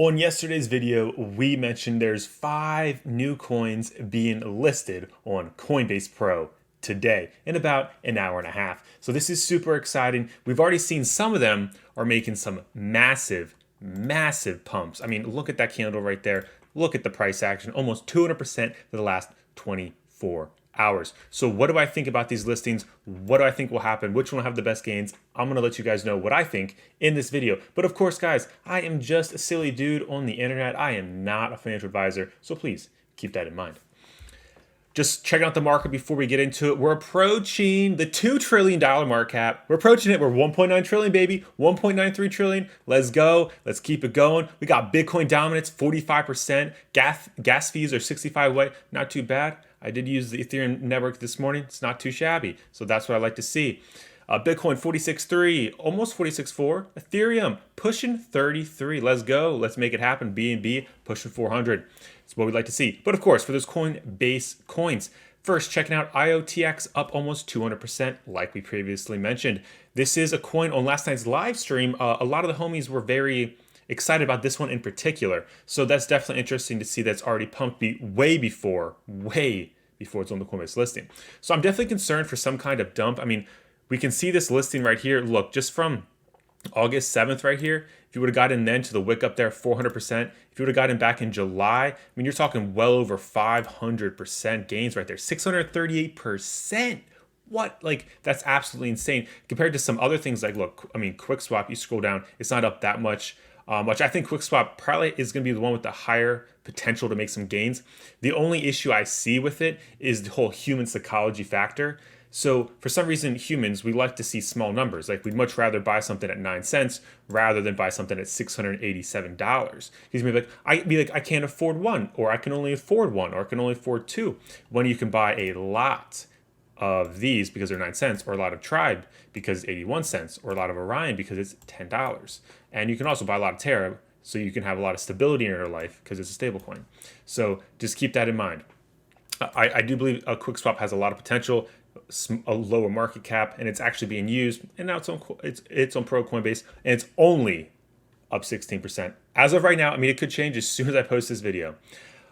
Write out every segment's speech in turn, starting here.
On yesterday's video, we mentioned there's 5 new coins being listed on Coinbase Pro today in about an hour and a half. So this is super exciting. We've already seen some of them are making some massive pumps. I mean, look at that candle right there. Look at the price action, almost 200% for the last 24 hours. So what do I think about these listings? What do I think will happen? Which one will have the best gains? I'm going to let you guys know what I think in this video. But of course, guys, I am just a silly dude on the internet. I am not a financial advisor. So please keep that in mind. Just checking out the market before we get into it. We're approaching the $2 trillion market cap. We're approaching it. We're 1.9 trillion, baby. 1.93 trillion. Let's go. Let's keep it going. We got Bitcoin dominance, 45%. Gas fees are 65 away. Not too bad. I did use the Ethereum network this morning. It's not too shabby. So that's what I like to see. Bitcoin 46.3, almost 46.4. Ethereum pushing 33. Let's go. Let's make it happen. BNB pushing 400. That's what we'd like to see. But of course, for those Coinbase coins, first checking out IOTX up almost 200%, like we previously mentioned. This is a coin on last night's live stream. A lot of the homies were very excited about this one in particular. So that's definitely interesting to see that's already pumped way before it's on the Coinbase listing. So I'm definitely concerned for some kind of dump. I mean, we can see this listing right here. Look, just from August 7th right here, if you would have gotten then to the wick up there, 400%. If you would have gotten back in July, I mean, you're talking well over 500% gains right there, 638%. What? Like, that's absolutely insane compared to some other things like, look, I mean, QuickSwap, you scroll down, it's not up that much. Which I think QuickSwap probably is going to be the one with the higher potential to make some gains. The only issue I see with it is the whole human psychology factor. So for some reason, humans, we like to see small numbers. Like, we'd much rather buy something at 9 cents rather than buy something at $687. He's maybe like, I can't afford one, or I can only afford one, or I can only afford two. When you can buy a lot of these because they're 9 cents, or a lot of Tribe because it's 81 cents, or a lot of Orion because it's $10. And you can also buy a lot of Terra, so you can have a lot of stability in your life because it's a stable coin. So just keep that in mind. I do believe QuickSwap has a lot of potential, a lower market cap, and it's actually being used. And now it's on Pro Coinbase, and it's only up 16%. As of right now, I mean, it could change as soon as I post this video.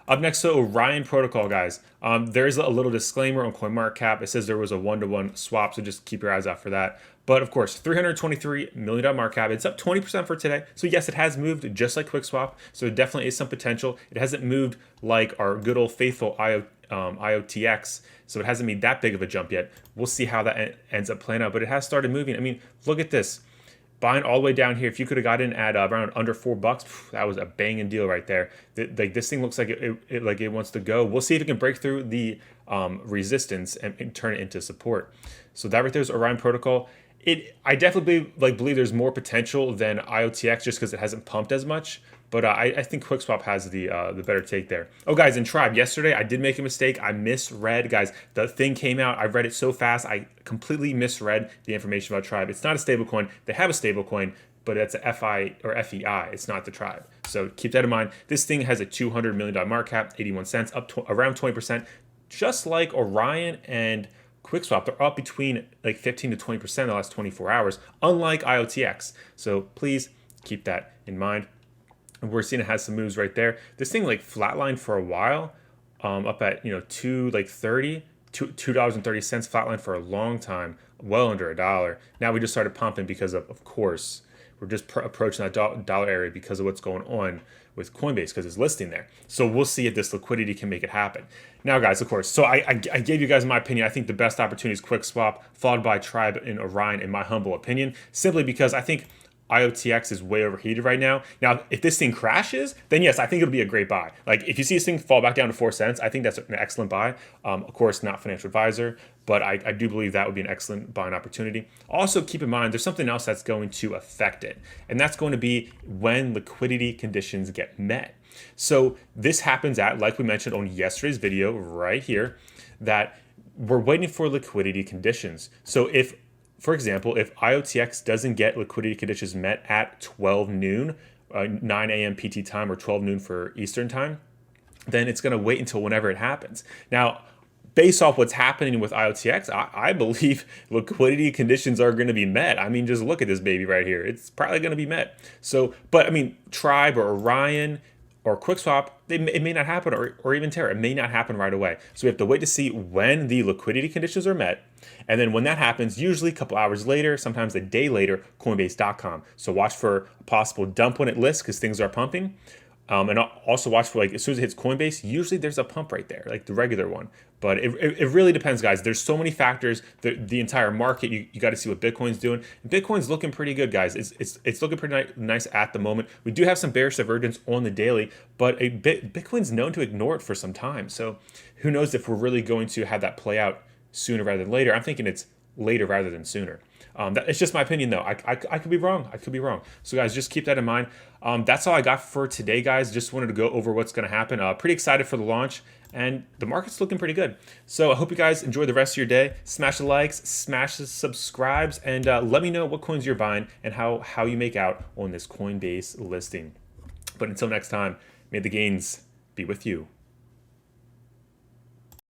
Up next to Orion Protocol, guys. There is a little disclaimer on CoinMarketCap. It says there was a 1-to-1 swap, so just keep your eyes out for that. But of course, $323 million market cap. It's up 20% for today. So yes, it has moved just like QuickSwap. So it definitely is some potential. It hasn't moved like our good old faithful IOTX. So it hasn't made that big of a jump yet. We'll see how that ends up playing out. But it has started moving. I mean, look at this. Buying all the way down here. If you could have got in at around under $4, that was a banging deal right there. Like, this thing looks like it wants to go. We'll see if it can break through the resistance and turn it into support. So that right there is Orion Protocol. I definitely believe there's more potential than IOTX just because it hasn't pumped as much. But I think QuickSwap has the better take there. Oh, guys, in Tribe, yesterday I did make a mistake. I misread, guys. The thing came out. I read it so fast. I completely misread the information about Tribe. It's not a stable coin. They have a stable coin, but it's a FI or FEI. It's not the Tribe. So keep that in mind. This thing has a $200 million market cap, 81 cents, up around 20%. Just like Orion and QuickSwap, they're up between like 15 to 20% in the last 24 hours, unlike IOTX. So please keep that in mind. We're seeing it has some moves right there. This thing like flatlined for a while, up at $2.30 flatline for a long time, well under $1. Now we just started pumping because of course, we're just approaching that dollar area because of what's going on with Coinbase because it's listing there. So we'll see if this liquidity can make it happen. Now, guys, of course, so I gave you guys my opinion. I think the best opportunity is QuickSwap, followed by Tribe and Orion, in my humble opinion, simply because I think IOTX is way overheated right now. Now, if this thing crashes, then yes, I think it'll be a great buy. Like, if you see this thing fall back down to 4 cents, I think that's an excellent buy. Of course, not financial advisor, but I do believe that would be an excellent buying opportunity. Also, keep in mind, there's something else that's going to affect it, and that's going to be when liquidity conditions get met. So this happens at, like we mentioned on yesterday's video right here, that we're waiting for liquidity conditions. So for example, if IOTX doesn't get liquidity conditions met at 12 noon, 9 a.m. PT time, or 12 noon for Eastern time, then it's going to wait until whenever it happens. Now, based off what's happening with IOTX, I believe liquidity conditions are going to be met. I mean, just look at this baby right here. It's probably going to be met. So, but I mean, Tribe or Orion or QuickSwap, it may not happen, or even Terra, it may not happen right away. So we have to wait to see when the liquidity conditions are met. And then when that happens, usually a couple hours later, sometimes a day later, Coinbase.com. So watch for a possible dump when it lists because things are pumping. And also watch for, like, as soon as it hits Coinbase, usually there's a pump right there, like the regular one. But it really depends, guys. There's so many factors. The entire market, you got to see what Bitcoin's doing. And Bitcoin's looking pretty good, guys. It's looking pretty nice at the moment. We do have some bearish divergence on the daily, but Bitcoin's known to ignore it for some time. So who knows if we're really going to have that play out sooner rather than later. I'm thinking it's later rather than sooner. It's just my opinion, though. I could be wrong. I could be wrong. So, guys, just keep that in mind. That's all I got for today, guys. Just wanted to go over what's going to happen. Pretty excited for the launch, and the market's looking pretty good. So I hope you guys enjoy the rest of your day. Smash the likes, smash the subscribes, and let me know what coins you're buying and how you make out on this Coinbase listing. But until next time, may the gains be with you.